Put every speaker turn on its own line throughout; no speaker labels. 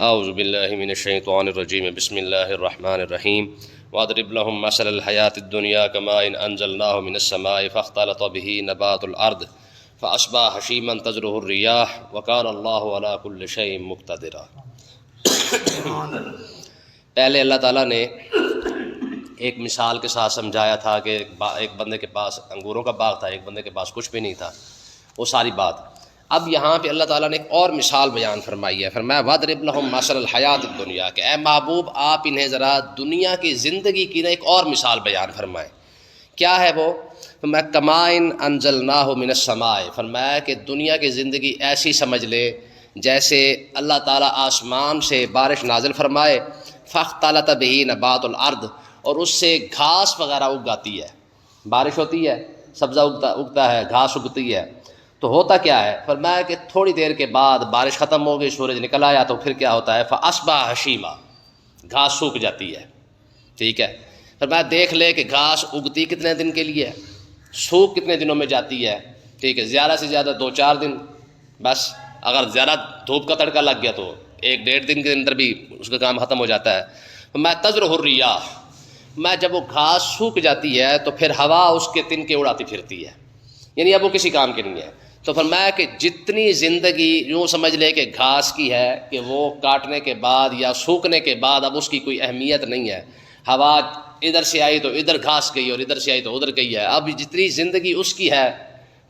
اعوذ باللہ من الشیطان الرجیم بسم اللہ الرحمن الرحیم واضرب لهم مثل الحیاۃ الدنیا کماء انزلناه من السماء فاختلط به نبات الارض فاصبح حشیما تذرہ الریاح وکان اللہ علی کل شیء مقتدرا۔ پہلے اللہ تعالیٰ نے ایک مثال کے ساتھ سمجھایا تھا کہ ایک بندے کے پاس انگوروں کا باغ تھا، ایک بندے کے پاس کچھ بھی نہیں تھا، وہ ساری بات۔ اب یہاں پہ اللہ تعالیٰ نے ایک اور مثال بیان فرمائی ہے، فرمایا وَاضْرِبْ لَهُم مَثَلَ الْحَيَاةِ الدُّنْيَا، کہ اے محبوب آپ انہیں ذرا دنیا کی زندگی کی ایک اور مثال بیان فرمائیں۔ کیا ہے وہ؟ فرمایا کَمَاءٍ أَنزَلْنَاهُ مِنَ السَّمَاءِ، فرمایا کہ دنیا کی زندگی ایسی سمجھ لے جیسے اللہ تعالیٰ آسمان سے بارش نازل فرمائے، فَاخْتَلَطَ بِهِ نَبَاتُ الْأَرْضِ، اور اس سے گھاس وغیرہ اگ جاتی ہے، بارش ہوتی ہے، سبزہ اگتا ہے، گھاس اگتی ہے، تو ہوتا کیا ہے؟ فرمایا کہ تھوڑی دیر کے بعد بارش ختم ہو گئی، سورج نکل آیا، تو پھر کیا ہوتا ہے؟ فَأَصْبَحَ حَشِيمًا، گھاس سوکھ جاتی ہے، ٹھیک ہے۔ فرمایا دیکھ لے کہ گھاس اگتی کتنے دن کے لیے ہے، سوکھ کتنے دنوں میں جاتی ہے، ٹھیک ہے، زیادہ سے زیادہ 2-4 دن بس، اگر زیادہ دھوپ کا تڑکا لگ گیا تو 1-1.5 دن کے اندر بھی اس کا کام ختم ہو جاتا ہے۔ فرمایا تذرہ الریاح، میں جب وہ گھاس سوکھ جاتی ہے تو پھر ہوا اس کے تنکے اڑاتی پھرتی ہے، یعنی اب وہ کسی کام کی نہیں ہے۔ تو فرمایا کہ جتنی زندگی یوں سمجھ لے کہ گھاس کی ہے کہ وہ کاٹنے کے بعد یا سوکھنے کے بعد اب اس کی کوئی اہمیت نہیں ہے، ہوا ادھر سے آئی تو ادھر گھاس گئی اور ادھر سے آئی تو ادھر گئی ہے، اب جتنی زندگی اس کی ہے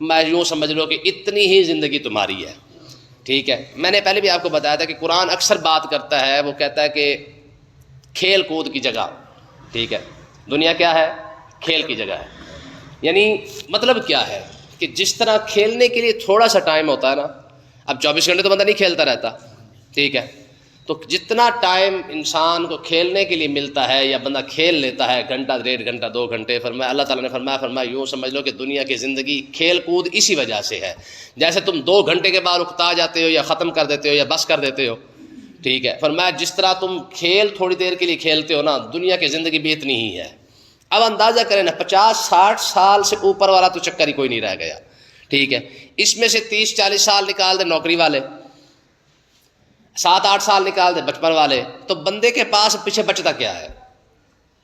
میں یوں سمجھ لو کہ اتنی ہی زندگی تمہاری ہے، ٹھیک ہے۔ میں نے پہلے بھی آپ کو بتایا تھا کہ قرآن اکثر بات کرتا ہے، وہ کہتا ہے کہ کھیل کود کی جگہ، ٹھیک ہے، دنیا کیا ہے؟ کھیل کی جگہ ہے، یعنی مطلب کیا ہے کہ جس طرح کھیلنے کے لیے تھوڑا سا ٹائم ہوتا ہے نا، اب 24 گھنٹے تو بندہ نہیں کھیلتا رہتا، ٹھیک ہے، تو جتنا ٹائم انسان کو کھیلنے کے لیے ملتا ہے یا بندہ کھیل لیتا ہے، گھنٹہ 1.5 گھنٹہ 2 گھنٹے، فرمایا اللہ تعالیٰ نے فرمایا یوں سمجھ لو کہ دنیا کی زندگی کھیل کود اسی وجہ سے ہے، جیسے تم 2 گھنٹے کے بعد اکتا جاتے ہو یا ختم کر دیتے ہو یا بس کر دیتے ہو، ٹھیک ہے، فرمایا جس طرح تم کھیل تھوڑی دیر کے لیے کھیلتے ہو نا، دنیا کی زندگی بھی اتنی ہی ہے۔ اب اندازہ کریں نا، 50-60 سال سے اوپر والا تو چکر ہی کوئی نہیں رہ گیا، ٹھیک ہے، اس میں سے 30-40 سال نکال دے نوکری والے، 7-8 سال نکال دے بچپن والے، تو بندے کے پاس پیچھے بچتا کیا ہے،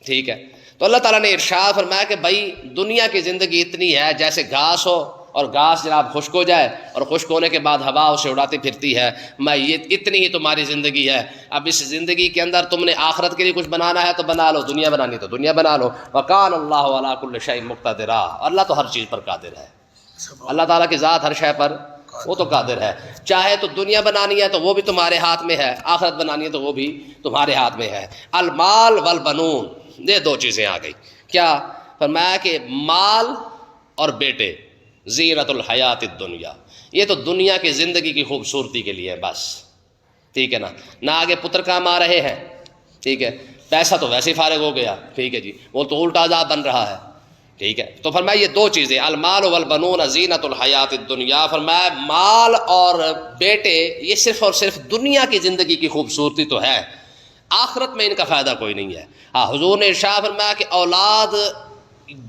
ٹھیک ہے۔ تو اللہ تعالیٰ نے ارشاد فرمایا کہ بھائی دنیا کی زندگی اتنی ہے جیسے گھاس ہو، اور گھاس جناب خشک ہو جائے اور خشک ہونے کے بعد ہوا اسے اڑاتی پھرتی ہے، میں یہ اتنی ہی تمہاری زندگی ہے۔ اب اس زندگی کے اندر تم نے آخرت کے لیے کچھ بنانا ہے تو بنا لو، دنیا بنانی تو دنیا بنا لو، وَكَانَ اللَّهُ عَلَىٰ كُلِّ شَيْءٍ مُقْتَدِرًا، اللہ تو ہر چیز پر قادر ہے، اللہ تعالیٰ کی ذات ہر شے پر وہ تو قادر ہے، چاہے تو دنیا بنانی ہے تو وہ بھی تمہارے ہاتھ میں ہے، آخرت بنانی ہے تو وہ بھی تمہارے ہاتھ میں ہے۔ المال والبنون، یہ 2 چیزیں آ گئی، کیا فرمایا کہ مال اور بیٹے، زینت الحیات الدنیا، یہ تو دنیا کی زندگی کی خوبصورتی کے لیے بس، ٹھیک ہے نا، نہ آگے پتر کام آ رہے ہیں، ٹھیک ہے، پیسہ تو ویسے ہی فارغ ہو گیا، ٹھیک ہے جی، وہ تو الٹا عذاب بن رہا ہے، ٹھیک ہے۔ تو فرمایا یہ 2 چیزیں، المال والبنون زینت الحیات الدنیا، فرمایا مال اور بیٹے یہ صرف اور صرف دنیا کی زندگی کی خوبصورتی تو ہے، آخرت میں ان کا فائدہ کوئی نہیں ہے۔ ہاں حضور نے ارشاد فرمایا کہ اولاد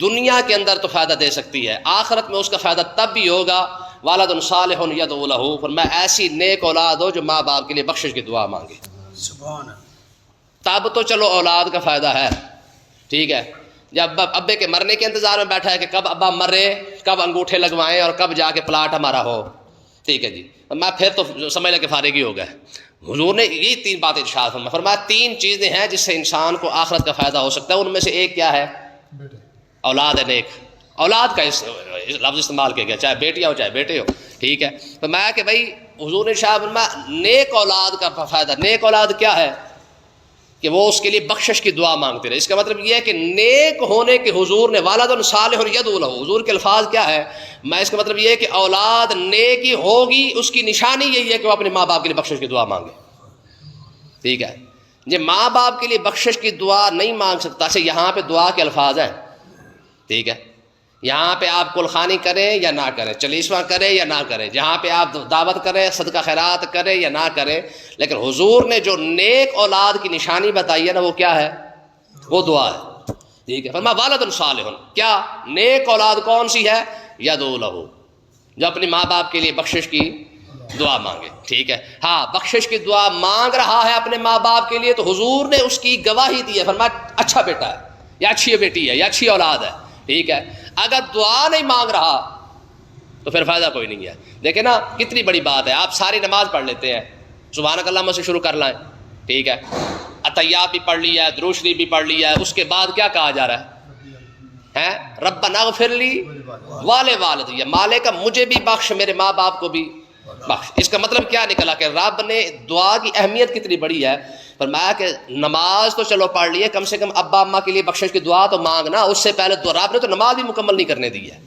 دنیا کے اندر تو فائدہ دے سکتی ہے، آخرت میں اس کا فائدہ تب بھی ہوگا والد صالح یدعو لہ، فرمایا ایسی نیک اولاد ہو جو ماں باپ کے لیے بخشش کی دعا مانگے،
سبحان اللہ۔
تب تو چلو اولاد کا فائدہ ہے، ٹھیک ہے۔ جب ابے کے مرنے کے انتظار میں بیٹھا ہے کہ کب ابا مرے، کب انگوٹھے لگوائیں اور کب جا کے پلاٹ ہمارا ہو، ٹھیک ہے جی، میں پھر تو سمجھ لے کہ فارغ ہی ہو گئے۔ حضور نے یہ 3 باتیں ارشاد فرمایا 3 چیزیں ہیں جس سے انسان کو آخرت کا فائدہ ہو سکتا ہے، ان میں سے ایک کیا ہے؟ اولاد ہے نیک، اولاد کا لفظ استعمال کیا گیا، چاہے بیٹیاں ہو چاہے بیٹے ہو، ٹھیک ہے۔ تو میں کہ بھائی حضور نے شاہ فرمایا نیک اولاد کا فائدہ، نیک اولاد کیا ہے کہ وہ اس کے لیے بخشش کی دعا مانگتے رہے، اس کا مطلب یہ ہے کہ نیک ہونے کے حضور نے والد صالح یدعو لہ، حضور کے الفاظ کیا ہے، میں اس کا مطلب یہ ہے کہ اولاد نیک ہی ہوگی، اس کی نشانی یہی ہے کہ وہ اپنے ماں باپ کے لیے بخشش کی دعا مانگے، ٹھیک ہے۔ یہ ماں باپ کے لیے بخشش کی دعا نہیں مانگ سکتا، سے یہاں پہ دعا کے الفاظ ہیں، ٹھیک ہے، یہاں پہ آپ کلخانی کریں یا نہ کریں، چلیسواں کریں یا نہ کریں، جہاں پہ آپ دعوت کریں، صدقہ خیرات کریں یا نہ کریں، لیکن حضور نے جو نیک اولاد کی نشانی بتائی ہے نا، وہ کیا ہے؟ وہ دعا ہے، ٹھیک ہے۔ فرمایا والد صالح، کیا نیک اولاد کون سی ہے؟ یدعو لہ، جو اپنے ماں باپ کے لیے بخشش کی دعا مانگے. ٹھیک ہے. ہاں بخشش کی دعا مانگ رہا ہے اپنے ماں باپ کے لیے تو حضور نے اس کی گواہی دی ہے, فرمایا اچھا بیٹا ہے یا اچھی بیٹی ہے یا اچھی اولاد ہے. ٹھیک ہے. اگر دعا نہیں مانگ رہا تو پھر فائدہ کوئی نہیں ہے. دیکھیں نا کتنی بڑی بات ہے, آپ ساری نماز پڑھ لیتے ہیں, سبحانک اللہم سے شروع کر لائیں. ٹھیک ہے. عطیات بھی پڑھ لیا ہے, درود شریف بھی پڑھ لیا ہے, اس کے بعد کیا کہا جا رہا ہے, ربنا اغفر لی والوالدی, مالک مجھے بھی بخش میرے ماں باپ کو بھی بخش. اس کا مطلب کیا نکلا کہ رب نے دعا کی اہمیت کتنی بڑی ہے. فرمایا کہ نماز تو چلو پڑھ لیے, کم سے کم ابا اماں کے لیے بخشش کی دعا تو مانگنا, اس سے پہلے تو رب نے تو نماز بھی مکمل نہیں کرنے دی ہے.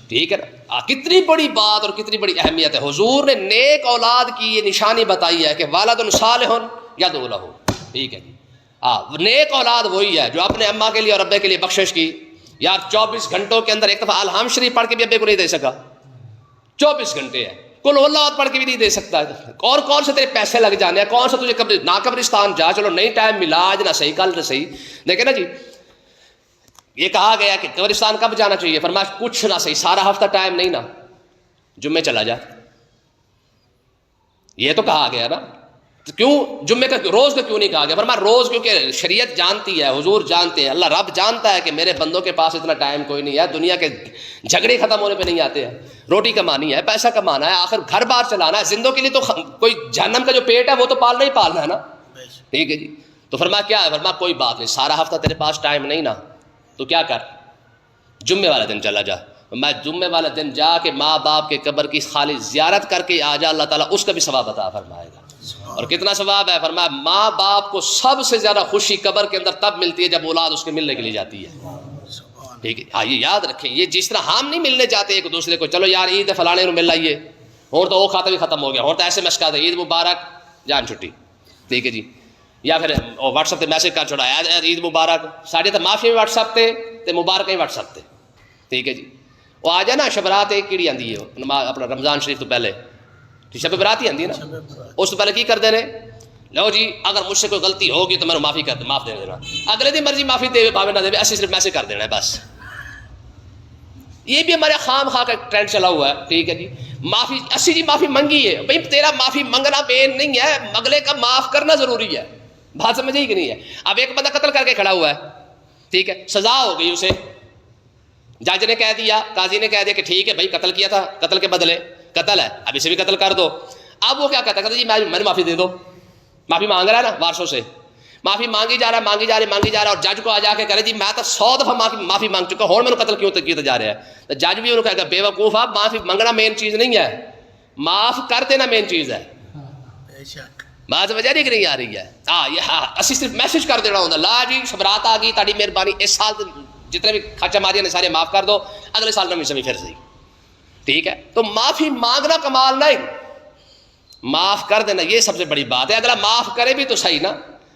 ٹھیک ہے نا, کتنی بڑی بات اور کتنی بڑی اہمیت ہے. حضور نے نیک اولاد کی یہ نشانی بتائی ہے کہ والد صالح یدعو لہ. ٹھیک ہے جی. نیک اولاد وہی ہے جو اپنے اماں کے لیے اور ابے کے لیے بخشش کی. یار 24 گھنٹوں کے اندر ایک دفعہ الحمد شریف پڑھ کے بھی ابے کو نہیں دے سکا, 24 گھنٹے ہے, کل اللہ پڑھ کے بھی نہیں دے سکتا. اور کون سے تیرے پیسے لگ جانے ہیں, کون سا تجھے نہ قبرستان جا, چلو نہیں ٹائم ملا آج نہ صحیح کل نہ صحیح. دیکھیں نا جی, یہ کہا گیا کہ قبرستان کب جانا چاہیے, فرمایا کچھ نہ صحیح سارا ہفتہ ٹائم نہیں نا, جمعے چلا جا. یہ تو کہا گیا نا, کیوں جمعے کا روز کا کیوں نہیں کہا گیا؟ فرمایا روز کیونکہ شریعت جانتی ہے, حضور جانتے ہیں, اللہ رب جانتا ہے کہ میرے بندوں کے پاس اتنا ٹائم کوئی نہیں ہے, دنیا کے جھگڑے ختم ہونے پہ نہیں آتے ہیں, روٹی کمانی ہے, پیسہ کمانا ہے, آخر گھر بار چلانا ہے, زندوں کے لیے تو کوئی جہنم کا جو پیٹ ہے وہ تو پالنا ہی پالنا ہے نا. ٹھیک ہے جی. تو فرمایا کیا ہے, فرمایا کوئی بات نہیں, سارا ہفتہ تیرے پاس ٹائم نہیں نا, تو کیا کر, جمعے والا دن چلا جا. میں جمعے والا دن جا کے ماں باپ کے قبر کی خالی زیارت کر کے آ جا, اللہ تعالیٰ اس کا بھی ثواب عطا فرمائے گا. اور کتنا ثواب ہے, فرمایا ماں باپ کو سب سے زیادہ خوشی قبر کے اندر تب ملتی ہے جب اولاد اس کے ملنے کے لیے جاتی ہے. ٹھیک ہے. ہاں یہ یاد رکھیں, یہ جس طرح ہم نہیں ملنے جاتے ایک دوسرے کو, چلو یار عید فلانے کو مل لائیے, اور تو وہ کھاتا بھی ختم ہو گیا, اور تو ایسے میسج کرتے عید مبارک جان چھٹی. ٹھیک ہے جی. یا پھر واٹس ایپ پہ میسج کر چھوڑا عید مبارک, ساڑھے تو معافی بھی واٹس ایپ تے مبارک ہی واٹس ایپ تے. ٹھیک ہے جی. وہ آ جائے نا شبرات ایک کیڑی آتی ہے اپنا رمضان شریف تو پہلے, شب برات ہی آتی ہے نا, اس تو پہلے کی کر دینے, لو جی اگر مجھ سے کوئی غلطی ہوگی تو میں معافی کر معاف دے دینا, اگلے دن مرضی معافی دے بھاوے نہ دے, ایسے صرف میسج کر دینا ہے بس. یہ بھی ہمارے خام خواہ کا ٹرینڈ چلا ہوا ہے. ٹھیک ہے جی. معافی اسی جی معافی منگی ہے, بھائی تیرا معافی منگنا مین نہیں ہے, اگلے کا معاف کرنا ضروری ہے. بات سمجھے ہی کہ نہیں ہے. اب ایک بندہ قتل کر کے کھڑا ہوا ہے, ٹھیک ہے, سزا ہو گئی اسے, جج نے کہہ دیا, قاضی نے کہہ دیا کہ ٹھیک ہے بھائی قتل کیا تھا, قتل کے بدلے قتل ہے, اب اسے بھی قتل کر دو. اب وہ کیا کہتا ہے, جی میں نے معافی دے دو, معافی مانگ رہا ہے نا وارثوں سے, معافی مانگی جا رہا ہے, اور جج کو آ جا کے کہہ رہے جی میں تو 100 دفعہ معافی مانگ چکا ہوں, میرے قتل کیوں کیا جا رہا ہے. تو جج بھی انہوں نے کہا بے وقوف, آپ معافی منگنا مین چیز نہیں ہے, معاف کر دینا مین چیز ہے. بات وجہ نہیں کہ نہیں آ رہی ہے. اسی صرف میسج کر دینا ہوتا, لا جی شبرات آ گئی, تاری مہربانی, اس سال جتنے بھی خرچہ ماریاں نے سارے معاف کر دو, اگلے سال نمی سمی پھر صحیح. ٹھیک ہے. تو معافی مانگنا کمال نہیں, معاف کر دینا یہ سب سے بڑی بات ہے. اگلا معاف کرے بھی تو صحیح نا.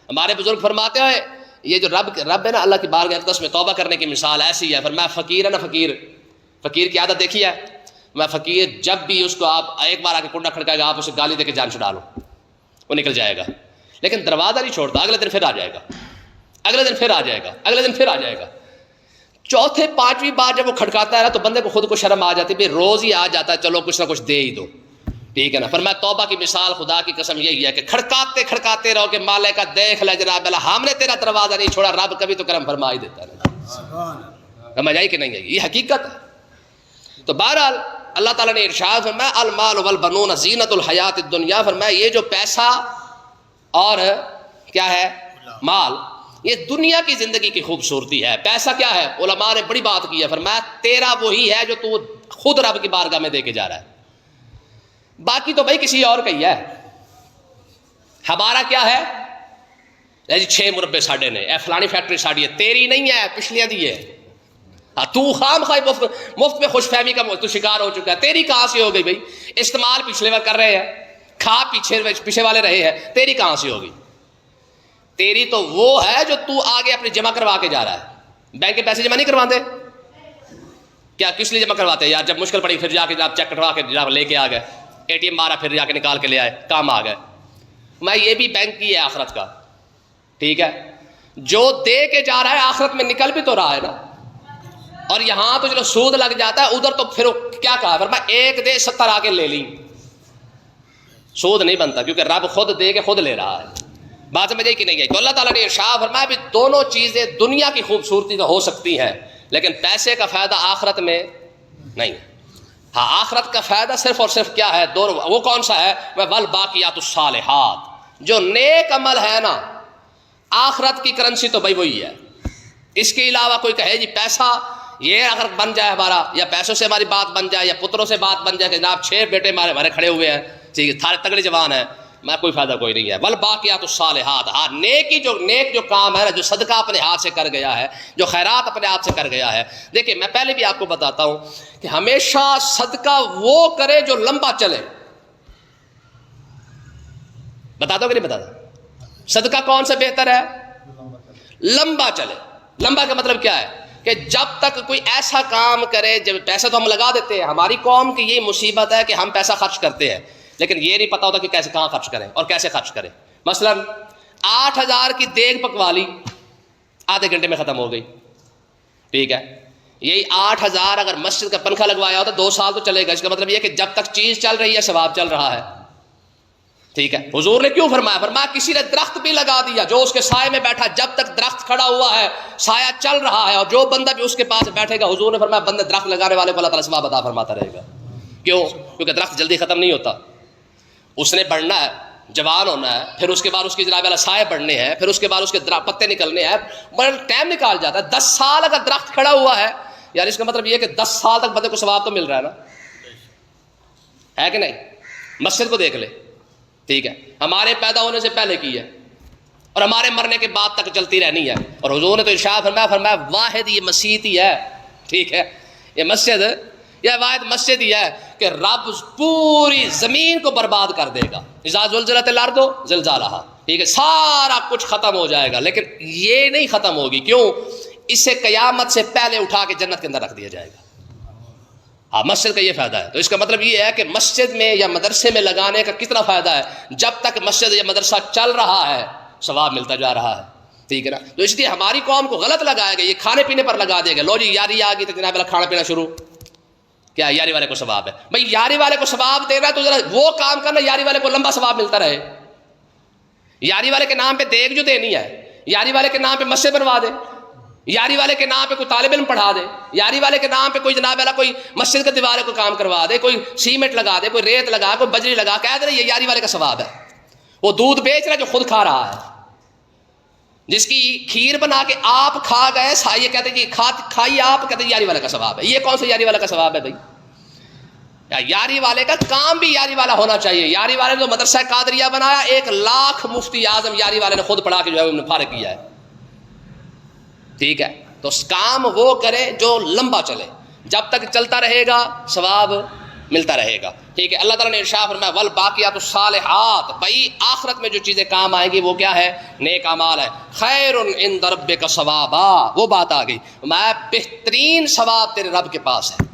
ہمارے بزرگ فرماتے ہیں یہ جو رب ہے نا, اللہ کی بارگاہ اقدس میں توبہ کرنے کی مثال ایسی ہے. فرمایا فقیر ہے نا, فقیر کی عادت دیکھی ہے, میں فقیر جب بھی اس کو آپ ایک بار آ کے کنڈا کھڑکائے گا, آپ اسے گالی دے کے جان چھڑا لو, وہ نکل جائے گا, لیکن دروازہ نہیں چھوڑتا, اگلے دن پھر آ جائے گا, اگلے دن پھر آ جائے گا, اگلے دن پھر آ جائے گا. چوتھے پانچویں بار جب وہ کھڑکاتا ہے نا تو بندے کو خود کو شرم آ جاتی ہے, روز ہی آ جاتا ہے, چلو کچھ نہ کچھ دے ہی دو. ٹھیک ہے نا. فرمایا توبہ کی مثال خدا کی قسم یہی ہے کہ کھڑکاتے رہو کہ مالک کا دیکھ لے جناب اللہ, ہم نے تیرا دروازہ نہیں چھوڑا, رب کبھی تو کرم فرما ہی دیتا ہے. سمجھ آئی کہ نہیں ہے, یہ حقیقت ہے. تو بہرحال اللہ تعالیٰ نے ارشاد فرمایا المال والبنون زینت الحیات الدنیا, فرمایا یہ جو پیسہ اور کیا ہے مال, یہ دنیا کی زندگی کی خوبصورتی ہے. پیسہ کیا ہے, علماء نے بڑی بات کی ہے, فرمایا تیرا وہی ہے جو تو خود رب کی بارگاہ میں دے کے جا رہا ہے, باقی تو بھائی کسی اور کا ہی ہے. ہمارا کیا ہے, 6 مربے ساڑھے نے, فلانی فیکٹری ساڑھی ہے, تیری نہیں ہے, پچھلیاں دی ہے. تو خام خواہ مفت میں خوش فہمی کا تو شکار ہو چکا ہے, تیری کہاں سے ہو گئی بھائی, استعمال پچھلے وقت کر رہے ہیں, کھا پیچھے والے رہے ہیں, تیری کہاں سے ہوگی. تیری تو وہ ہے جو تو آگے اپنے جمع کروا کے جا رہا ہے. بینک کے پیسے جمع نہیں کرواتے, کیا کس لیے جمع کرواتے ہیں یار, جب مشکل پڑی پھر جا کے آپ چیک کٹوا کے لے کے آ گئے, اے ٹی ایم مارا پھر جا کے نکال کے لے آئے, کام آ گئے. میں یہ بھی بینک کی ہے آخرت کا. ٹھیک ہے. جو دے کے جا رہا ہے آخرت میں نکل بھی تو رہا ہے نا, اور یہاں تو چلو سود لگ جاتا ہے, ادھر تو پھر کیا کہا, میں 1 دے 70 آ کے لے لی. سود نہیں بنتا، کیونکہ رب خود دے کے خود لے رہا ہے. بات سمجھ آئی کہ نہیں آئی؟ تو اللہ تعالیٰ نے ارشاد فرمایا بھی دونوں چیزیں دنیا کی خوبصورتی تو ہو سکتی ہیں، لیکن پیسے کا فائدہ آخرت میں نہیں. ہاں آخرت کا فائدہ صرف اور صرف کیا ہے؟ دونوں. وہ کون سا ہے؟ والباقیات الصالحات. جو نیک عمل ہے نا، آخرت کی کرنسی تو بھائی وہی ہے. اس کے علاوہ کوئی کہے جی پیسہ یہ اگر بن جائے ہمارا، یا پیسوں سے ہماری بات بن جائے، یا پتروں سے بات بن جائے کہ جناب 6 بیٹے ہمارے کھڑے ہوئے ہیں، ٹھیک ہے، سارے تگڑے جوان ہیں، میں کوئی فائدہ کوئی نہیں ہے. والباقیات الصالحات. ہاں نیک جو کام ہے نا، جو صدقہ اپنے ہاتھ سے کر گیا ہے، جو خیرات اپنے ہاتھ سے کر گیا ہے. دیکھیں میں پہلے بھی آپ کو بتاتا ہوں کہ ہمیشہ صدقہ وہ کرے جو لمبا چلے. بتاتا ہوں کہ نہیں بتاتا؟ صدقہ کون سا بہتر ہے؟ لمبا چلے. لمبا کا مطلب کیا ہے؟ کہ جب تک کوئی ایسا کام کرے، جب پیسہ تو ہم لگا دیتے ہیں، ہماری قوم کی یہ مصیبت ہے کہ ہم پیسہ خرچ کرتے ہیں لیکن یہ نہیں پتا ہوتا کہ کیسے کہاں خرچ کریں اور کیسے خرچ کریں. مثلا 8,000 کی دیگ پکوا لی، آدھے گھنٹے میں ختم ہو گئی، ٹھیک ہے. یہی 8,000 اگر مسجد کا پنکھا لگوایا ہوتا 2 سال تو چلے گا. اس کا مطلب یہ کہ جب تک چیز چل رہی ہے ثواب چل رہا ہے. ٹھیک ہے. حضور نے کیوں فرمایا؟ فرمایا کسی نے درخت بھی لگا دیا جو اس کے سائے میں بیٹھا، جب تک درخت کھڑا ہوا ہے سایہ چل رہا ہے، اور جو بندہ بھی اس کے پاس بیٹھے گا، حضور نے فرمایا بندے درخت لگانے والے کو اللہ تعالیٰ ثواب عطا فرماتا رہے گا. کیوں؟ کیونکہ درخت جلدی ختم نہیں ہوتا. اس نے بڑھنا ہے، جوان ہونا ہے، پھر اس کے بعد اس کی جناب والا سائے بڑھنے ہیں، پھر اس کے بعد اس کے پتے نکلنے ہیں، بڑا ٹائم نکال جاتا ہے. 10 سال اگر درخت کھڑا ہوا ہے یار، اس کا مطلب یہ کہ 10 سال تک بندے کو ثواب تو مل رہا ہے نا، ہے کہ نہیں؟ مسجد کو دیکھ لے، ٹھیک ہے، ہمارے پیدا ہونے سے پہلے کی ہے اور ہمارے مرنے کے بعد تک چلتی رہنی ہے. اور حضور نے تو ارشاد فرمایا واحد یہ مسجد ہی ہے، ٹھیک ہے، یہ مسجد، یہ واحد مسجد ہی ہے کہ رب پوری زمین کو برباد کر دے گا. اذا زلزلت الارض زلزالہا، ٹھیک ہے، سارا کچھ ختم ہو جائے گا، لیکن یہ نہیں ختم ہوگی. کیوں؟ اسے قیامت سے پہلے اٹھا کے جنت کے اندر رکھ دیا جائے گا. ہاں مسجد کا یہ فائدہ ہے. تو اس کا مطلب یہ ہے کہ مسجد میں یا مدرسے میں لگانے کا کتنا فائدہ ہے؟ جب تک مسجد یا مدرسہ چل رہا ہے ثواب ملتا جا رہا ہے، ٹھیک ہے نا. تو اس لیے ہماری قوم کو غلط لگایا گیا، یہ کھانے پینے پر لگا دیا گیا. لو جی یاری آ گئی تو جناب کھانا پینا شروع، کیا یاری والے کو ثواب ہے؟ بھائی یاری والے کو ثواب دے رہا ہے تو ذرا وہ کام کرنا یاری والے کو لمبا ثواب ملتا رہے. یاری والے کے نام پہ دیگ جو دینی ہے، یاری والے کے نام پہ مسجد بنوا دے، یاری والے کے نام پہ کوئی طالب علم پڑھا دے، یاری والے کے نام پہ کوئی جناب والا کوئی مسجد کے دیوارے کو کام کروا دے، کوئی سیمنٹ لگا دے، کوئی ریت لگا، کوئی بجری لگا، کہہ دے یہ یاری والے کا ثواب ہے. وہ دودھ بیچ رہا ہے جو خود کھا رہا ہے، جس کی کھیر بنا کے آپ کھا گئے، یہ کہتے ہیں جی کھائیے آپ، کہتے ہیں یاری والے کا ثواب ہے. یہ کون سا یاری والا کا ثواب ہے بھائی؟ یاری والے کا کام بھی یاری والا ہونا چاہیے. یاری والے نے تو مدرسہ قادریہ بنایا، 1,00,000 مفتی اعظم یاری والے نے خود پڑھا کے جو ہے انہوں نے فارغ کیا ہے، ٹھیک ہے. تو کام وہ کرے جو لمبا چلے، جب تک چلتا رہے گا ثواب ملتا رہے گا، ٹھیک ہے. اللہ تعالیٰ نے ارشاد فرمایا والباقیات الصالحات، بھائی آخرت میں جو چیزیں کام آئیں گی وہ کیا ہے؟ نیک اعمال ہے. خیر عند ربک ثوابا، وہ بات آ گئی، میں بہترین ثواب تیرے رب کے پاس ہے.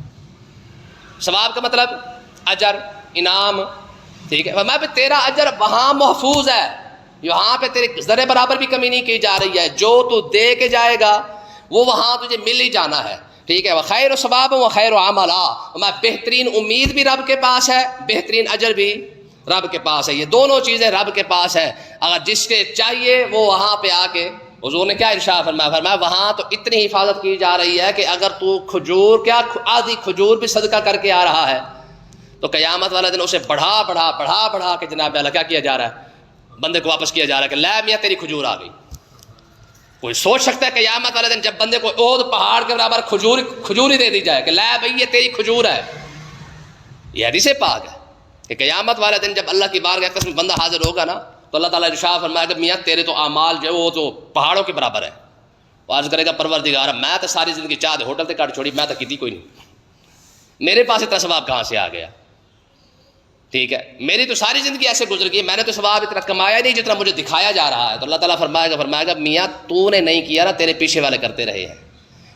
ثواب کا مطلب اجر، انعام، ٹھیک ہے. میں تیرا اجر وہاں محفوظ ہے، یہاں پہ تیرے ذرے برابر بھی کمی نہیں کی جا رہی ہے. جو تو دے کے جائے گا وہ وہاں تجھے مل ہی جانا ہے، ٹھیک ہے. وخیر و ثواب و خیر و عملا، میں بہترین امید بھی رب کے پاس ہے، بہترین اجر بھی رب کے پاس ہے. یہ دونوں چیزیں رب کے پاس ہے. اگر جس کے چاہیے وہ وہاں پہ آ کے، حضور نے کیا ارشاد فرمایا وہاں تو اتنی حفاظت کی جا رہی ہے کہ اگر تو کھجور، کیا آدھی کھجور بھی صدقہ کر کے آ رہا ہے تو قیامت والا دن اسے بڑھا کے جناب اللہ کیا جا رہا ہے؟ بندے کو واپس کیا جا رہا ہے کہ لے میاں تیری کھجور آ گئی. کوئی سوچ سکتا ہے قیامت والے دن جب بندے کو اود پہاڑ کے برابر کھجور ہی دے دی جائے کہ لے بھائی یہ تیری کھجور ہے؟ یہ حدیث پاک ہے کہ قیامت والے دن جب اللہ کی بارگاہ میں بندہ حاضر ہوگا نا تو اللہ تعالیٰ ارشاد فرمائے گا میاں تیرے تو اعمال جو ہے وہ تو پہاڑوں کے برابر ہے. وہ عرض کرے گا پروردگار میں تو ساری زندگی چاہ دے ہوٹل سے کاٹ چھوڑی، میں تو کیتی کوئی نہیں، میرے پاس اتنا ثواب کہاں سے آ گیا؟ ٹھیک ہے، میری تو ساری زندگی ایسے گزر گئی، میں نے تو ثواب اتنا کمایا نہیں جتنا مجھے دکھایا جا رہا ہے. تو اللہ تعالیٰ فرمائے گا میاں تو نے نہیں کیا نا، تیرے پیچھے والے کرتے رہے ہیں،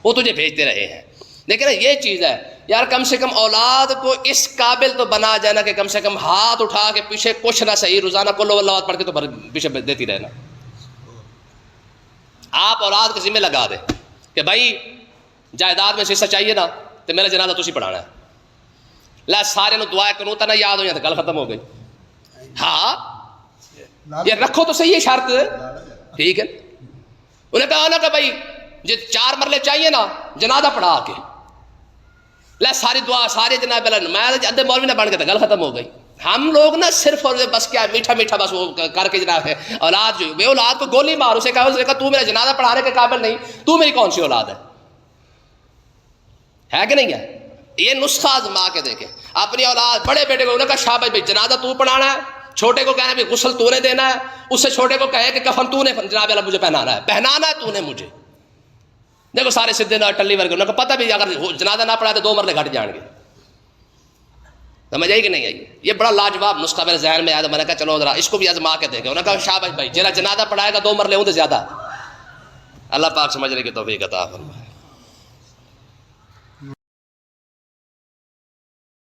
وہ تجھے بھیجتے رہے ہیں. لیکن یہ چیز ہے یار، کم سے کم اولاد کو اس قابل تو بنا جانا کہ کم سے کم ہاتھ اٹھا کے پیچھے کچھ نہ صحیح روزانہ کل اللہ پڑھ کے تو پیچھے دیتی رہنا. آپ اولاد کے ذمہ لگا دیں کہ بھائی جائیداد میں حصہ چاہیے نا تو میرا جنازہ تسی پڑھانا ہے. لا سارے نو دعا کنوتا نہ یاد ہو جائے تو گل ختم ہو گئی. ہاں یہ رکھو تو صحیح ہے شرط, ٹھیک ہے. انہیں کہا بھائی جی 4 مرلے چاہیے نا, جنازہ پڑھا کے لے ساری دعا سارے جناب میں ادھے مولوی نہ بن کے تو گل ختم ہو گئی. ہم لوگ نا صرف اور بس کیا میٹھا میٹھا بس وہ کر کے جناب ہے اولاد جو بے اولاد کو گولی مار, اسے کہا تو میرا جنازہ پڑھانے کے قابل نہیں, تو میری کون سی اولاد ہے کہ نہیں ہے. یہ نسخہ آزما کے دیکھیں اپنی اولاد بڑے بیٹے کو, انہوں نے کہا شاباش بھائی جنازہ تو پڑھانا ہے, چھوٹے کو کہنا ہے غسل تو نے دینا ہے, اس سے چھوٹے کو کہے کہ کفن تو نے جناب اللہ مجھے پہنانا ہے تو نے مجھے. دیکھو سارے سدھے نہ ٹلی ورگے, انہوں کو پتہ بھی اگر جنازہ نہ پڑھا تو 2 مرلے گھٹ جائیں گے. سمجھ آئی کہ نہیں آئی. یہ بڑا لاجواب نسخہ میرے ذہن میں آیا, میں نے کہا چلو ذرا اس کو بھی آزما کے دیکھیں. انہوں نے کہا شاباش بھائی جنازہ پڑھائے گا 2 مرلے ہوں تو زیادہ. اللہ پاک سمجھنے کی توفیق عطا فرمائے.